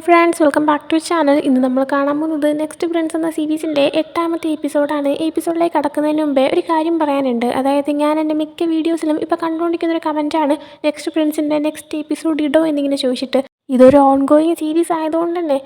Hi friends, welcome back to channel. ഇന്ന് നമ്മൾ കാണാൻ പോകുന്നത് നെക്സ്റ്റ് പ്രിൻസ് എന്ന സീരീസിൻ്റെ 8ാമത്തെ എപ്പിസോഡാണ്. എപ്പിസോഡിലേക്ക് കടക്കുന്നതിന് മുമ്പേ ഒരു കാര്യം പറയാനുണ്ട്. അതായത് ഞാൻ എൻ്റെ മിക്ക വീഡിയോസിലും ഇപ്പോൾ കണ്ടുകൊണ്ടിരിക്കുന്നൊരു കമൻറ്റാണ് നെക്സ്റ്റ് പ്രിൻസിൻ്റെ നെക്സ്റ്റ് എപ്പിസോഡ് ഇടോ എന്നിങ്ങനെ ചോദിച്ചിട്ട്. ഇതൊരു ഓൺഗോയിങ് സീരീസ് ആയതുകൊണ്ട് തന്നെ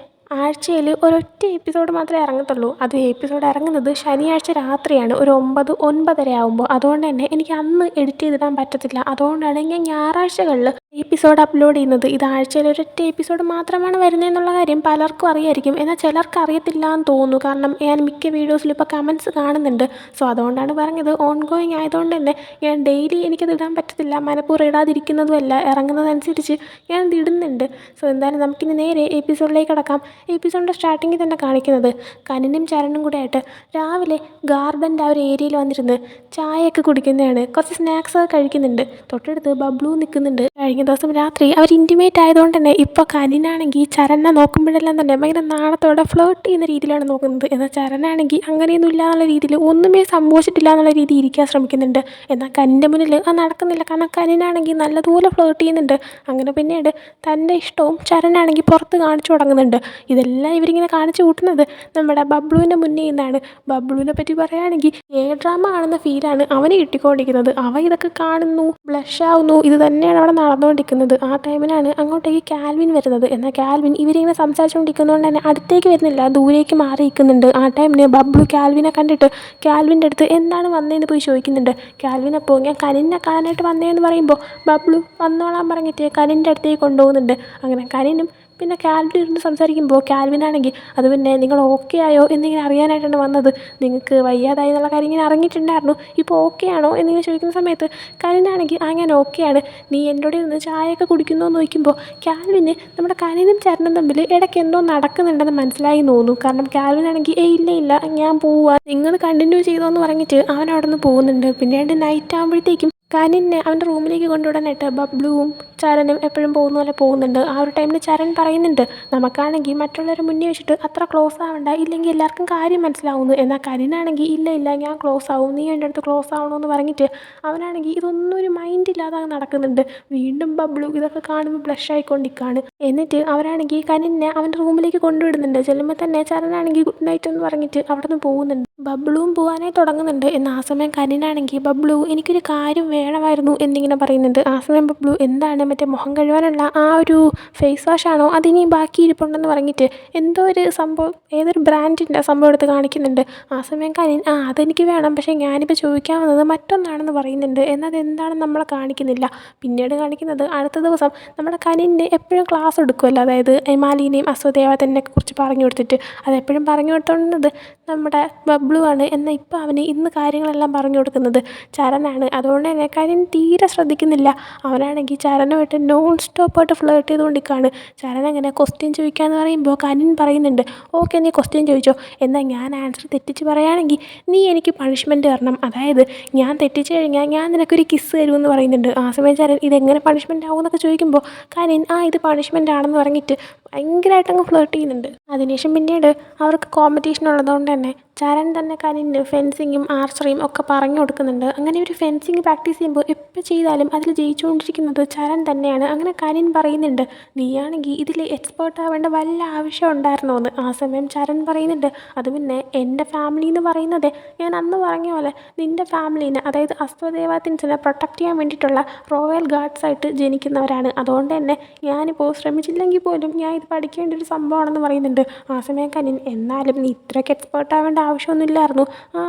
ആഴ്ചയിൽ ഒരൊറ്റ എപ്പിസോഡ് മാത്രമേ ഇറങ്ങത്തുള്ളൂ. അത് എപ്പിസോഡ് ഇറങ്ങുന്നത് ശനിയാഴ്ച രാത്രിയാണ്, ഒരു 9-9:30 ആകുമ്പോൾ. അതുകൊണ്ട് തന്നെ എനിക്ക് അന്ന് എഡിറ്റ് ചെയ്തിടാൻ പറ്റത്തില്ല. അതുകൊണ്ടാണ് ഞാൻ ഞായറാഴ്ചകളിൽ എപ്പിസോഡ് അപ്ലോഡ് ചെയ്യുന്നത്. ഇത് ആഴ്ചയിൽ ഒരൊറ്റ എപ്പിസോഡ് മാത്രമാണ് വരുന്നതെന്നുള്ള കാര്യം പലർക്കും അറിയായിരിക്കും, എന്നാൽ ചിലർക്ക് അറിയത്തില്ല എന്ന് തോന്നുന്നു. കാരണം ഞാൻ മിക്ക വീഡിയോസിലും ഇപ്പോൾ കമൻറ്റ്സ് കാണുന്നുണ്ട്. സോ അതുകൊണ്ടാണ് പറഞ്ഞത്. ഓൺഗോയിങ് ആയതുകൊണ്ട് തന്നെ ഞാൻ ഡെയിലി എനിക്കത് ഇടാൻ പറ്റത്തില്ല. മനഃപൂർവ്വം ഇടാതിരിക്കുന്നതുമല്ല, ഇറങ്ങുന്നതനുസരിച്ച് ഞാൻ ഇത് ഇടുന്നുണ്ട്. സോ എന്തായാലും നമുക്കിനി നേരെ എപ്പിസോഡിലേക്ക് കിടക്കാം. എപ്പിസോഡിൻ്റെ സ്റ്റാർട്ടിങ്ങിൽ തന്നെ കാണിക്കുന്നത് കനിനും ചരനും കൂടെ ആയിട്ട് രാവിലെ ഗാർഡൻ്റെ ആ ഒരു ഏരിയയിൽ വന്നിരുന്ന് ചായയൊക്കെ കുടിക്കുന്നതാണ്. കുറച്ച് സ്നാക്സ് ഒക്കെ കഴിക്കുന്നുണ്ട്. തൊട്ടടുത്ത് ബബ്ലു നിൽക്കുന്നുണ്ട്. കഴിഞ്ഞ ദിവസം രാത്രി അവർ ഇൻറ്റിമേറ്റ് ആയതുകൊണ്ട് തന്നെ ഇപ്പോൾ കനിനാണെങ്കിൽ ചരനെ നോക്കുമ്പോഴെല്ലാം തന്നെ ഭയങ്കര നാണത്തോടെ ഫ്ലേർട്ട് ചെയ്യുന്ന രീതിയിലാണ് നോക്കുന്നത്. എന്നാൽ ചരനാണെങ്കിൽ അങ്ങനെയൊന്നും ഇല്ല എന്നുള്ള രീതിയിൽ, ഒന്നുമേ സംഭവിച്ചിട്ടില്ല എന്നുള്ള രീതിയിൽ ഇരിക്കാൻ ശ്രമിക്കുന്നുണ്ട്. എന്നാൽ കനിൻ്റെ മുന്നിൽ അത് നടക്കുന്നില്ല. കാരണം കനിനാണെങ്കിൽ നല്ലതുപോലെ ഫ്ലേർട്ട് ചെയ്യുന്നുണ്ട്. അങ്ങനെ പിന്നീട് തൻ്റെ ഇഷ്ടവും ചരനാണെങ്കിൽ പുറത്ത് കാണിച്ചു തുടങ്ങുന്നുണ്ട്. ഇതെല്ലാം ഇവരിങ്ങനെ കാണിച്ചു കൂട്ടുന്നത് നമ്മുടെ ബബ്ലുവിൻ്റെ മുന്നിൽ നിന്നാണ്. ബബ്ലുവിനെ പറ്റി പറയുകയാണെങ്കിൽ ഡ്രാമ കാണുന്ന ഫീലാണ് അവന് കിട്ടിക്കൊണ്ടിരിക്കുന്നത്. അവൻ ഇതൊക്കെ കാണുന്നു, ബ്ലഷ് ആവുന്നു. ഇത് തന്നെയാണ് അവിടെ നടന്നുകൊണ്ടിരിക്കുന്നത്. ആ ടൈമിലാണ് അങ്ങോട്ടേക്ക് കാൽവിൻ വരുന്നത്. എന്നാൽ കാൽവിൻ ഇവരിങ്ങനെ സംസാരിച്ചുകൊണ്ടിരിക്കുന്നതുകൊണ്ട് തന്നെ അടുത്തേക്ക് വരുന്നില്ല, ദൂരേക്ക് മാറി നിൽക്കുന്നുണ്ട്. ആ ടൈമിന് ബബ്ലു കാൽവിനെ കണ്ടിട്ട് കാൽവിൻ്റെ അടുത്ത് എന്താണ് വന്നതെന്ന് പോയി ചോദിക്കുന്നുണ്ട്. കാൽവിൻ അപ്പോൾ ഞാൻ കനിനെ കാണാനായിട്ട് വന്നതെന്ന് പറയുമ്പോൾ ബബ്ലു വന്നോളാൻ പറഞ്ഞിട്ട് കനിൻ്റെ അടുത്തേക്ക് കൊണ്ടുപോകുന്നുണ്ട്. അങ്ങനെ കനിനും പിന്നെ കാൽവിൻ ഇരുന്ന് സംസാരിക്കുമ്പോൾ കാൽവിനാണെങ്കിൽ അത് പിന്നെ നിങ്ങൾ ഓക്കെ ആയോ എന്നിങ്ങനെ അറിയാനായിട്ടാണ് വന്നത്. നിങ്ങൾക്ക് വയ്യാതായി എന്നുള്ള കാര്യം ഇങ്ങനെ അറിഞ്ഞിട്ടുണ്ടായിരുന്നു, ഇപ്പോൾ ഓക്കെ ആണോ എന്നിങ്ങനെ ചോദിക്കുന്ന സമയത്ത് കനിനാണെങ്കിൽ ഞാൻ ഓക്കെയാണ്, നീ എൻ്റെ കൂടെ ഇരുന്ന് ചായയൊക്കെ കുടിക്കുന്നോ എന്ന് ചോദിക്കുമ്പോൾ കാൽവിന് നമ്മുടെ കനിനും ചരനും തമ്മിൽ ഇടയ്ക്ക് എന്തോ നടക്കുന്നുണ്ടെന്ന് മനസ്സിലായി തോന്നുന്നു. കാരണം കാൽവിനാണെങ്കിൽ ഇല്ല ഞാൻ പോവാ, നിങ്ങൾ കണ്ടിന്യൂ ചെയ്തോ എന്ന് പറഞ്ഞിട്ട് അവൻ അവിടെ നിന്ന് പോകുന്നുണ്ട്. പിന്നീട് നൈറ്റ് ആകുമ്പോഴത്തേക്കും കനിനെ അവൻ്റെ റൂമിലേക്ക് കൊണ്ടുവിടാനായിട്ട് ബബ്ലുവും ചരനും എപ്പോഴും പോകുന്ന പോലെ പോകുന്നുണ്ട്. ആ ഒരു ടൈമിൽ ചരൺ പറയുന്നുണ്ട് നമുക്കാണെങ്കിൽ മറ്റുള്ളവരെ മുന്നേ വെച്ചിട്ട് അത്ര ക്ലോസ് ആവണ്ട, ഇല്ലെങ്കിൽ എല്ലാവർക്കും കാര്യം മനസ്സിലാവുന്നു. എന്നാൽ കനിനാണെങ്കിൽ ഇല്ല ഞാൻ ക്ലോസ് ആവും, നീ എൻ്റെ അടുത്ത് ക്ലോസ് ആവണമെന്ന് പറഞ്ഞിട്ട് അവനാണെങ്കിൽ ഇതൊന്നും ഒരു മൈൻഡ് ഇല്ലാതെ നടക്കുന്നുണ്ട്. വീണ്ടും ബബ്ലു ഇതൊക്കെ കാണുമ്പോൾ ബ്ലഷ് ആയിക്കൊണ്ടിരിക്കുകയാണ്. എന്നിട്ട് അവരാണെങ്കിൽ കനിനെ അവൻ്റെ റൂമിലേക്ക് കൊണ്ടുവിടുന്നുണ്ട്. ചെല്ലുമ്പോൾ തന്നെ ചരനാണെങ്കിൽ ഗുഡ് നൈറ്റ് എന്ന് പറഞ്ഞിട്ട് അവിടെ നിന്ന് പോകുന്നുണ്ട്. ബബ്ലുവും പോകാനായി തുടങ്ങുന്നുണ്ട്. എന്നാൽ ആ സമയം കനിനാണെങ്കിൽ ബബ്ലു എനിക്കൊരു കാര്യം വേണമായിരുന്നു എന്നിങ്ങനെ പറയുന്നുണ്ട്. ആ സമയം ബബ്ലു എന്താണ്, മറ്റേ മുഖം കഴുകാനുള്ള ആ ഒരു ഫേസ് വാഷാണോ അതിനി ബാക്കി ഇരിപ്പുണ്ടെന്ന് പറഞ്ഞിട്ട് എന്തോ ഒരു സംഭവം, ഏതൊരു ബ്രാൻഡിൻ്റെ സംഭവം എടുത്ത് കാണിക്കുന്നുണ്ട്. ആ സമയം കനിൻ അതെനിക്ക് വേണം, പക്ഷേ ഞാനിപ്പോൾ ചോദിക്കാൻ വന്നത് മറ്റൊന്നാണെന്ന് പറയുന്നുണ്ട്. എന്നാൽ അതെന്താണെന്ന് നമ്മളെ കാണിക്കുന്നില്ല. പിന്നീട് കാണിക്കുന്നത് അടുത്ത ദിവസം നമ്മുടെ കനിന് എപ്പോഴും ക്ലാസ് എടുക്കുമല്ലോ, അതായത് ഹിമാലിനെയും അശ്വദേവതനെ കുറിച്ച് പറഞ്ഞു കൊടുത്തിട്ട് അതെപ്പോഴും പറഞ്ഞു കൊടുത്തോണ്ടുന്നത് നമ്മുടെ ബബ്ലു ആണ്. എന്നാൽ ഇപ്പോൾ അവന് ഇന്ന് കാര്യങ്ങളെല്ലാം പറഞ്ഞു കൊടുക്കുന്നത് ചരനാണ്. അതുകൊണ്ട് തന്നെ കനിൻ തീരെ ശ്രദ്ധിക്കുന്നില്ല. അവനാണെങ്കിൽ ചരനുമായിട്ട് നോൺ സ്റ്റോപ്പായിട്ട് ഫ്ലേർട്ട് ചെയ്തുകൊണ്ടിരിക്കുകയാണ്. ചരൻ അങ്ങനെ ക്വസ്റ്റ്യൻ ചോദിക്കാമെന്ന് പറയുമ്പോൾ കനിൻ പറയുന്നുണ്ട് ഓക്കെ നീ ക്വസ്റ്റ്യൻ ചോദിച്ചോ, എന്നാൽ ഞാൻ ആൻസർ തെറ്റിച്ച് പറയുകയാണെങ്കിൽ നീ എനിക്ക് പണിഷ്മെൻറ്റ് തരണം, അതായത് ഞാൻ തെറ്റിച്ച് കഴിഞ്ഞാൽ ഞാൻ നിനക്കൊരു കിസ് തരുമെന്ന് പറയുന്നുണ്ട്. ആ സമയം ചരൻ ഇതെങ്ങനെ പണിഷ്മെൻറ്റ് ആവും എന്നൊക്കെ ചോദിക്കുമ്പോൾ കനിൻ ഇത് പണിഷ്മെൻ്റ് ആണെന്ന് പറഞ്ഞിട്ട് ഭയങ്കരമായിട്ട് അങ്ങ് ഫ്ലേർട്ട് ചെയ്യുന്നുണ്ട്. അതിനുശേഷം പിന്നീട് അവർക്ക് കോമ്പറ്റീഷൻ ഉള്ളതുകൊണ്ട് തന്നെ ചരൻ തന്നെ കനിന് ഫെൻസിങ്ങും ആർച്ചറിയും ഒക്കെ പറഞ്ഞു കൊടുക്കുന്നുണ്ട്. അങ്ങനെ ഒരു ഫെൻസിങ് പ്രാക്ടീസ് ചെയ്യുമ്പോൾ എപ്പോൾ ചെയ്താലും അതിൽ ജയിച്ചുകൊണ്ടിരിക്കുന്നത് ചരൻ തന്നെയാണ്. അങ്ങനെ കനിൻ പറയുന്നുണ്ട് നീയാണെങ്കിൽ ഇതിൽ എക്സ്പേർട്ട് ആവേണ്ട വല്ല ആവശ്യം ഉണ്ടായിരുന്നോ എന്ന്. ആ സമയം ചരൻ പറയുന്നുണ്ട് അത് പിന്നെ എൻ്റെ ഫാമിലി എന്ന് പറയുന്നത് ഞാൻ അന്ന് പറഞ്ഞ പോലെ നിൻ്റെ ഫാമിലീനെ, അതായത് അശ്വദേവത്തിൻസിനെ പ്രൊട്ടക്റ്റ് ചെയ്യാൻ വേണ്ടിയിട്ടുള്ള റോയൽ ഗാർഡ്സായിട്ട് ജനിക്കുന്നവരാണ്. അതുകൊണ്ട് തന്നെ ഞാനിപ്പോൾ ശ്രമിച്ചില്ലെങ്കിൽ പോലും ഞാൻ ഇത് പഠിക്കേണ്ട ഒരു സംഭവമാണെന്ന് പറയുന്നുണ്ട്. ആ സമയം കനിൻ എന്നാലും നീ ഇത്രയ്ക്ക് എക്സ്പേർട്ട് ആവേണ്ട ആവശ്യമൊന്നുമില്ലായിരുന്നു.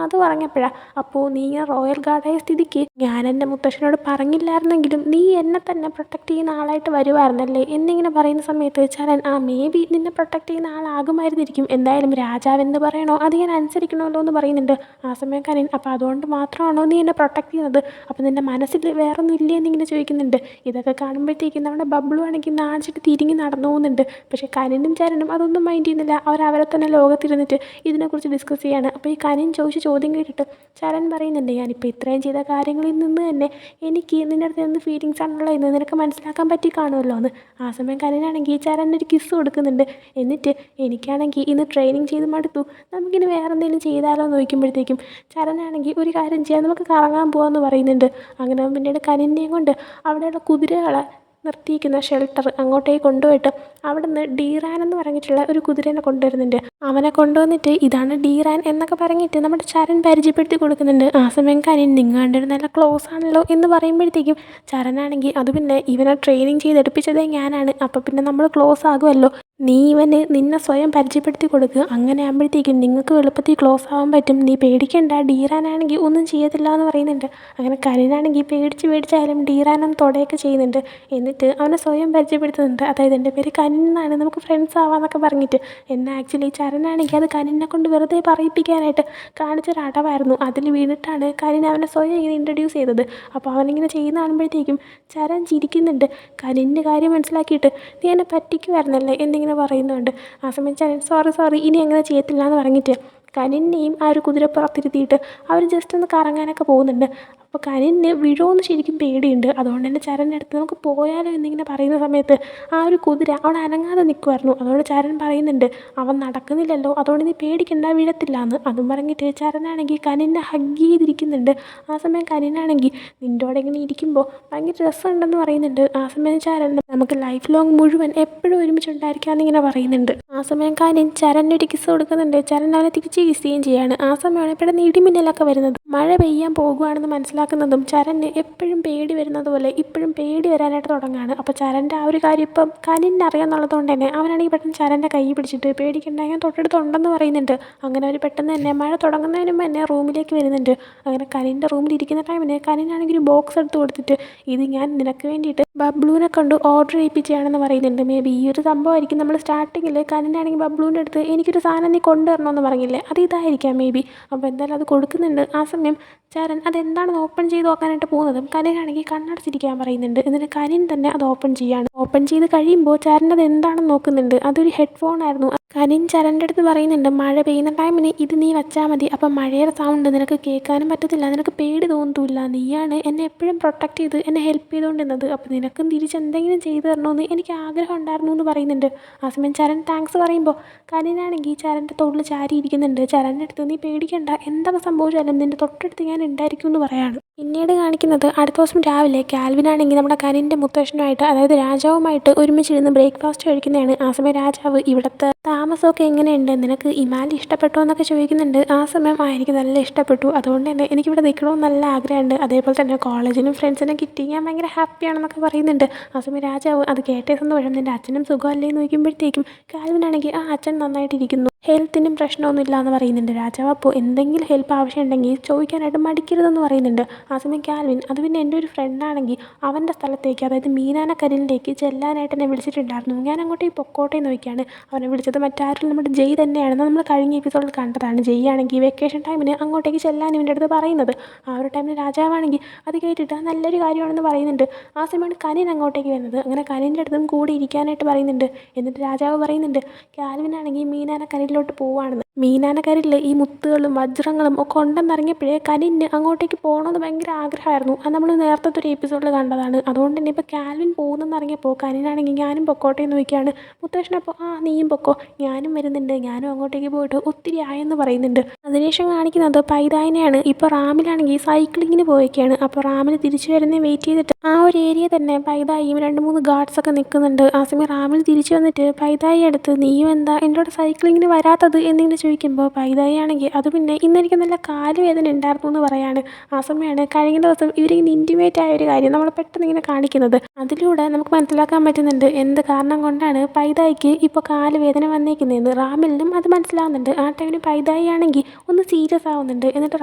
അത് പറഞ്ഞപ്പോഴാണ് അപ്പോൾ നീ റോയൽ ഗാർഡായ സ്ഥിതിക്ക് ഞാൻ എൻ്റെ മുത്തശ്ശനോട് പറഞ്ഞില്ലായിരുന്നെങ്കിലും നീ എന്നെ തന്നെ പ്രൊട്ടക്റ്റ് ചെയ്യുന്ന ആളായിട്ട് വരുമായിരുന്നല്ലേ എന്നിങ്ങനെ പറയുന്ന സമയത്ത് ചരൻ മേ ബി നിന്നെ പ്രൊട്ടക്റ്റ് ചെയ്യുന്ന ആളാകുമായിരുന്നിരിക്കും, എന്തായാലും രാജാവെന്ന് പറയണോ അത് ഞാൻ അനുസരിക്കണമല്ലോ എന്ന് പറയുന്നുണ്ട്. ആ സമയം കനിൻ അപ്പോൾ അതുകൊണ്ട് മാത്രമാണോ നീ എന്നെ പ്രൊട്ടക്റ്റ് ചെയ്യുന്നത്, അപ്പോൾ നിൻ്റെ മനസ്സിൽ വേറൊന്നും ഇല്ലേ എന്നിങ്ങനെ ചോദിക്കുന്നുണ്ട്. ഇതൊക്കെ കാണുമ്പോഴത്തേക്കും നമ്മുടെ ബബ്ലു ആണെങ്കിൽ നാണിച്ചിട്ട് തിരിഞ്ഞ് നടന്നു പോകുന്നുണ്ട്. പക്ഷേ കനിനും ചരനും അതൊന്നും മൈൻഡ് ചെയ്യുന്നില്ല. അവരെ തന്നെ ലോകത്തിരുന്നിട്ട് ഇതിനെക്കുറിച്ച് ഡിസ്കസ് ചെയ്യാണ്. അപ്പോൾ ഈ കനിൻ ചോദിച്ച ചോദ്യം കേട്ടിട്ട് ചരൻ പറയുന്നുണ്ട് ഞാനിപ്പോൾ ഇത്രയും ചെയ്ത കാര്യങ്ങളിൽ നിന്ന് തന്നെ എനിക്ക് നിൻ്റെ അടുത്ത് എന്ത് ഫീലിങ്സ് ആണുള്ളത് എന്ന് നിനക്ക് മനസ്സിലാക്കാൻ പറ്റി കാണുമല്ലോ എന്ന്. ആ സമയം കനിനാണെങ്കിൽ ചരനൊരു കിസ് കൊടുക്കുന്നുണ്ട്. എന്നിട്ട് എനിക്കാണെങ്കിൽ ഇന്ന് ട്രെയിനിങ് ചെയ്ത് മടുത്തു, നമുക്കിനി വേറെ എന്തെങ്കിലും ചെയ്താലോ എന്ന് ചോദിക്കുമ്പോഴത്തേക്കും ചരനാണെങ്കിൽ ഒരു കാര്യം ചെയ്യാം, നമുക്ക് കറങ്ങാൻ പോകാമെന്ന് പറയുന്നുണ്ട്. അങ്ങനെ പിന്നീട് കനിനെയും കൊണ്ട് അവിടെയുള്ള കുതിരകളെ നിർത്തിയിരിക്കുന്ന ഷെൽട്ടർ അങ്ങോട്ടേക്ക് കൊണ്ടുപോയിട്ട് അവിടുന്ന് ഡീറാൻ എന്ന് പറഞ്ഞിട്ടുള്ള ഒരു കുതിരേനെ കൊണ്ടുവരുന്നുണ്ട്. അവനെ കൊണ്ടുവന്നിട്ട് ഇതാണ് ഡീറാൻ എന്നൊക്കെ പറഞ്ഞിട്ട് നമ്മുടെ ചരൺ പരിചയപ്പെടുത്തി കൊടുക്കുന്നുണ്ട്. ആ സമയം കനിൻ നിങ്ങൾ കണ്ടൊരു നല്ല ക്ലോസ് ആണല്ലോ എന്ന് പറയുമ്പോഴത്തേക്കും ചരനാണെങ്കിൽ അത് പിന്നെ ഇവനെ ട്രെയിനിങ് ചെയ്തെടുപ്പിച്ചതേ ഞാനാണ്, അപ്പം പിന്നെ നമ്മൾ ക്ലോസ് ആകുമല്ലോ, നീ ഇവന് നിന്നെ സ്വയം പരിചയപ്പെടുത്തി കൊടുക്കുക, അങ്ങനെ ആകുമ്പോഴത്തേക്കും നിങ്ങൾക്ക് എളുപ്പത്തിൽ ക്ലോസ് ആവാൻ പറ്റും, നീ പേടിക്കണ്ട, ഡീറാനാണെങ്കിൽ ഒന്നും ചെയ്യത്തില്ല എന്ന് പറയുന്നുണ്ട്. അങ്ങനെ കനിനാണെങ്കിൽ പേടിച്ചായാലും ഡീറാനൊന്ന് തൊടയൊക്കെ ചെയ്യുന്നുണ്ട്. എന്നിട്ട് അവനെ സ്വയം പരിചയപ്പെടുത്തുന്നുണ്ട്. അതായത് എൻ്റെ പേര് കനിൻ എന്നാണ്, നമുക്ക് ഫ്രണ്ട്സ് ആവാന്നൊക്കെ പറഞ്ഞിട്ട്. എന്നാൽ ആക്ച്വലി ചരനാണെങ്കിൽ അത് കനിനെ കൊണ്ട് വെറുതെ പറയിപ്പിക്കാനായിട്ട് കാണിച്ചൊരു അടവായിരുന്നു. അതിൽ വീണിട്ടാണ് കനിൻ അവനെ സ്വയം ഇങ്ങനെ ഇൻട്രൊഡ്യൂസ് ചെയ്തത്. അപ്പോൾ അവനിങ്ങനെ ചെയ്യുന്ന കാണുമ്പോഴത്തേക്കും ചരൻ ചിരിക്കുന്നുണ്ട്. കനിൻ്റെ കാര്യം മനസ്സിലാക്കിയിട്ട് നീ എന്നെ പറ്റിക്കുമായിരുന്നല്ലേ എന്നിങ്ങനെ പറയുന്നുണ്ട്. ആ സമയം ചരൻ സോറി ഇനി അങ്ങനെ ചെയ്യത്തില്ല എന്ന് പറഞ്ഞിട്ട് കനിനെയും ആ ഒരു കുതിരപ്പുറത്തിരുത്തിയിട്ട് അവർ ജസ്റ്റ് ഒന്ന് കറങ്ങാനൊക്കെ പോകുന്നുണ്ട്. അപ്പോൾ കനിന് വീഴുമെന്ന് ശരിക്കും പേടിയുണ്ട്. അതുകൊണ്ട് തന്നെ ചരൻ്റെ അടുത്ത് നമുക്ക് പോയാലോ എന്നിങ്ങനെ പറയുന്ന സമയത്ത് ആ ഒരു കുതിര അവൾ അനങ്ങാതെ നിൽക്കുമായിരുന്നു. അതുകൊണ്ട് ചരൻ പറയുന്നുണ്ട് അവൻ നടക്കുന്നില്ലല്ലോ, അതുകൊണ്ട് നീ പേടിക്കണ്ട, വീഴത്തില്ല എന്ന്. അതും പറഞ്ഞിട്ട് ചരനാണെങ്കിൽ കനിനെ ഹഗ് ചെയ്തിരിക്കുന്നുണ്ട്. ആ സമയം കനിനാണെങ്കിൽ നിൻ്റെ കൂടെ ഇങ്ങനെ ഇരിക്കുമ്പോൾ ഭയങ്കര രസമുണ്ടെന്ന് പറയുന്നുണ്ട്. ആ സമയം ചരൻ നമുക്ക് ലൈഫ് ലോങ് മുഴുവൻ എപ്പോഴും ഒരുമിച്ചുണ്ടായിരിക്കാമെന്നിങ്ങനെ പറയുന്നുണ്ട്. ആ സമയം കനിൻ ചരനൊരു കിസ് കൊടുക്കുന്നുണ്ട്. ചരൻ അവനെ തിരിച്ച് കിസ് ചെയ്യുകയും ചെയ്യാണ്. ആ സമയമാണ് ഇപ്പോഴും ഇടിമിന്നലൊക്കെ വരുന്നത്. മഴ പെയ്യാൻ പോകുകയാണെന്ന് മനസ്സിലാക്കുന്നതും ചരന് എപ്പോഴും പേടി വരുന്നത് പോലെ ഇപ്പോഴും പേടി വരാനായിട്ട് തുടങ്ങുകയാണ്. അപ്പോൾ ചരൻ്റെ ആ ഒരു കാര്യം ഇപ്പം കനിന് അറിയാമെന്നുള്ളത് കൊണ്ട് തന്നെ അവനാണെങ്കിൽ പെട്ടെന്ന് ചരൻ്റെ കൈ പിടിച്ചിട്ട് പേടിക്കണ്ട, ഞാൻ തൊട്ടടുത്തുണ്ടെന്ന് പറയുന്നുണ്ട്. അങ്ങനെ അവർ പെട്ടെന്ന് തന്നെ മഴ തുടങ്ങുന്നതിന് മുമ്പ് തന്നെ റൂമിലേക്ക് വരുന്നുണ്ട്. അങ്ങനെ കനിൻ്റെ റൂമിൽ ഇരിക്കുന്ന ടൈമിന് കനിനാണെങ്കിൽ ഒരു ബോക്സ് എടുത്ത് കൊടുത്തിട്ട് ഇത് ഞാൻ നിനക്ക് വേണ്ടിയിട്ട് ബബ്ലൂനെ കൊണ്ട് ഓർഡർ ചെയ്യിപ്പിച്ചാണെന്ന് പറയുന്നുണ്ട്. മേ ബി ഈ ഒരു സംഭവമായിരിക്കും നമ്മൾ സ്റ്റാർട്ടിങ്ങിൽ കനിനാണെങ്കിൽ ബബ്ലൂൻ്റെ അടുത്ത് എനിക്കൊരു സാധനം നീ കൊണ്ടുവരണമെന്ന് പറഞ്ഞില്ലേ, അത് ഇതായിരിക്കാം മേ ബി. അപ്പോൾ എന്തായാലും അത് കൊടുക്കുന്നുണ്ട്. ആ സമയം ചരൻ അതെന്താണെന്ന് ഓപ്പൺ ചെയ്ത് നോക്കാനായിട്ട് പോകുന്നതും കനിനാണെങ്കിൽ കണ്ണടച്ചിരിക്കാൻ പറയുന്നുണ്ട്. എന്നിട്ട് കനിൻ തന്നെ അത് ഓപ്പൺ ചെയ്യാണ്. ഓപ്പൺ ചെയ്ത് കഴിയുമ്പോൾ ചരൻ അത് എന്താണെന്ന് നോക്കുന്നുണ്ട്. അതൊരു ഹെഡ്ഫോൺ ആയിരുന്നു. കനിൻ ചരൻ്റെ അടുത്ത് പറയുന്നുണ്ട് മഴ പെയ്യുന്ന ടൈമിന് ഇത് നീ വച്ചാൽ മതി, അപ്പം മഴയുടെ സൗണ്ട് നിനക്ക് കേൾക്കാനും പറ്റത്തില്ല, നിനക്ക് പേടി തോന്നത്തില്ല, നീയാണ് എന്നെ എപ്പോഴും പ്രൊട്ടക്റ്റ് ചെയ്ത് എന്നെ ഹെൽപ്പ് ചെയ്തുകൊണ്ടിരുന്നത്, അപ്പോൾ നിനക്കും തിരിച്ച് എന്തെങ്കിലും ചെയ്തു തരണമെന്ന് എനിക്ക് ആഗ്രഹം ഉണ്ടായിരുന്നു എന്ന് പറയുന്നുണ്ട്. ആ സമയം ചരൻ താങ്ക്സ് പറയുമ്പോൾ കനിനാണെങ്കിൽ ചരൻ്റെ തോളിൽ ചാരി ഇരിക്കുന്നുണ്ട്. ചരൻ്റെ അടുത്ത് നീ പേടിക്കണ്ട, എന്തൊക്കെ സംഭവിച്ചാലും നിൻ്റെ തൊട്ടടുത്ത് ഞാൻ ഉണ്ടായിരിക്കും എന്ന് പറയാണ്. പിന്നീട് കാണിക്കുന്നത് അടുത്ത ദിവസം രാവിലെ കാൽവിനാണെങ്കിൽ നമ്മുടെ കനിൻ്റെ മുത്തശ്ശനുമായിട്ട് അതായത് രാജാവുമായിട്ട് ഒരുമിച്ചിരുന്ന് ബ്രേക്ക്ഫാസ്റ്റ് കഴിക്കുന്നതാണ്. ആ സമയം രാജാവ് ഇവിടുത്തെ താമസമൊക്കെ എങ്ങനെയുണ്ട്, നിനക്ക് ഇമാലി ഇഷ്ടപ്പെട്ടോ എന്നൊക്കെ ചോദിക്കുന്നുണ്ട്. ആ സമയം എനിക്ക് നല്ല ഇഷ്ടപ്പെട്ടു, അതുകൊണ്ട് തന്നെ എനിക്കിവിടെ നിൽക്കണമെന്ന് നല്ല ആഗ്രഹമുണ്ട്, അതേപോലെ തന്നെ കോളേജിനും ഫ്രണ്ട്സിനും കിട്ടി ഞാൻ ഭയങ്കര ഹാപ്പിയാണെന്നൊക്കെ പറയുന്നുണ്ട്. ആ സമയം രാജാവ് അത് കേട്ടേ സന്തോഷം, നിൻ്റെ അച്ഛനും സുഖമല്ലേ എന്ന് ചോദിക്കുമ്പോഴത്തേക്കും കാൽവിനാണെങ്കിൽ ആ അച്ഛൻ നന്നായിട്ടിരിക്കുന്നു, ഹെൽത്തിനും പ്രശ്നമൊന്നുമില്ല എന്ന് പറയുന്നുണ്ട്. രാജാവ് അപ്പോൾ എന്തെങ്കിലും ഹെൽപ്പ് ആവശ്യമുണ്ടെങ്കിൽ ചോദിക്കാനായിട്ട് മടിക്കരുതെന്ന് പറയുന്നുണ്ട്. ആ സമയം കാൽവിൻ അത് പിന്നെ എൻ്റെ ഒരു ഫ്രണ്ടാണെങ്കിൽ അവൻ്റെ സ്ഥലത്തേക്ക് അതായത് മീനാനക്കരിലേക്ക് ചെല്ലാനായിട്ട് എന്നെ വിളിച്ചിട്ടുണ്ടായിരുന്നു, ഞാൻ അങ്ങോട്ടേക്ക് പൊക്കോട്ടെ എന്ന് ചോദിക്കുകയാണ്. അവനെ വിളിച്ചത് മറ്റാരും നമ്മുടെ ജയ് തന്നെയാണെന്ന് നമ്മൾ കഴിഞ്ഞ എപ്പിസോഡിൽ കണ്ടതാണ്. ജയ് ആണെങ്കിൽ വെക്കേഷൻ ടൈമിന് അങ്ങോട്ടേക്ക് ചെല്ലാൻ ഇവൻ്റെ അടുത്ത് പറയുന്നത്. ആ ഒരു ടൈമിൽ രാജാവാണെങ്കിൽ അത് കേട്ടിട്ട് നല്ലൊരു കാര്യമാണെന്ന് പറയുന്നുണ്ട്. ആ സമയമാണ് കനിൻ അങ്ങോട്ടേക്ക് വരുന്നത്. അങ്ങനെ കനിൻ്റെ അടുത്തും കൂടി ഇരിക്കാനായിട്ട് പറയുന്നുണ്ട്. എന്നിട്ട് രാജാവ് പറയുന്നുണ്ട് കാൽവിനാണെങ്കിൽ മീനാനക്കരിലോട്ട് പോവുകയാണെന്ന്. മീനാനക്കരിൽ ഈ മുത്തുകളും വജ്രങ്ങളും ഒക്കെ ഉണ്ടെന്നിറങ്ങിയപ്പോഴേ കനിന് അങ്ങോട്ടേക്ക് പോകണമെന്ന് ഭയങ്കര ആഗ്രഹമായിരുന്നു. അത് നമ്മൾ നേരത്തെ ഒരു എപ്പിസോഡിൽ കണ്ടതാണ്. അതുകൊണ്ട് തന്നെ ഇപ്പോൾ കാൽവിൻ പോകുന്നെന്നറിഞ്ഞപ്പോൾ കനിനാണെങ്കിൽ ഞാനും പൊക്കോട്ടെ എന്ന് ചോദിക്കുകയാണ്. മുത്തശ്ശനപ്പോൾ നീയും പൊക്കോ, ഞാനും വരുന്നുണ്ട്, ഞാനും അങ്ങോട്ടേക്ക് പോയിട്ട് ഒത്തിരി ആയെന്ന് പറയുന്നുണ്ട്. അതിനുശേഷം കാണിക്കുന്നത് പൈതായിനെയാണ്. ഇപ്പോൾ റാമിലാണെങ്കിൽ സൈക്ലിങ്ങിന് പോയൊക്കെയാണ്. അപ്പോൾ റാമിൽ തിരിച്ചു വരുന്നേ വെയിറ്റ് ചെയ്തിട്ട് ആ ഒരു ഏരിയ തന്നെ പൈതായിയും 2-3 ഗാർഡ്സൊക്കെ നിൽക്കുന്നുണ്ട്. ആ സമയം റാമിൽ തിരിച്ചു വന്നിട്ട് പൈതായി അടുത്ത് നീയും എന്താ എൻ്റെ കൂടെ സൈക്ലിങ്ങിന് വരാത്തത് എന്നിങ്ങനെ ചോദിക്കുമ്പോൾ പൈതായി ആണെങ്കിൽ അത് പിന്നെ ഇന്നെനിക്ക് നല്ല കാലുവേദന ഉണ്ടായിരുന്നു എന്ന് പറയാണ്. ആ സമയമാണ് കഴിഞ്ഞ ദിവസം ഇവരിങ്ങനെ ഇൻറ്റിമേറ്റ് ആയ ഒരു കാര്യം നമ്മൾ പെട്ടെന്ന് ഇങ്ങനെ കാണിക്കുന്നത്. അതിലൂടെ നമുക്ക് മനസ്സിലാക്കാൻ പറ്റുന്നുണ്ട് എന്ത് കാരണം കൊണ്ടാണ് പൈതായിക്ക് ഇപ്പോൾ കാലുവേദന വന്നേക്കുന്നതെന്ന്. റാമിലിനും അത് മനസ്സിലാവുന്നുണ്ട്. ആ ടൈമിന് പൈതായി ആണെങ്കിൽ ഒന്ന് സീരിയസ് ആവുന്നുണ്ട്. എന്നിട്ട്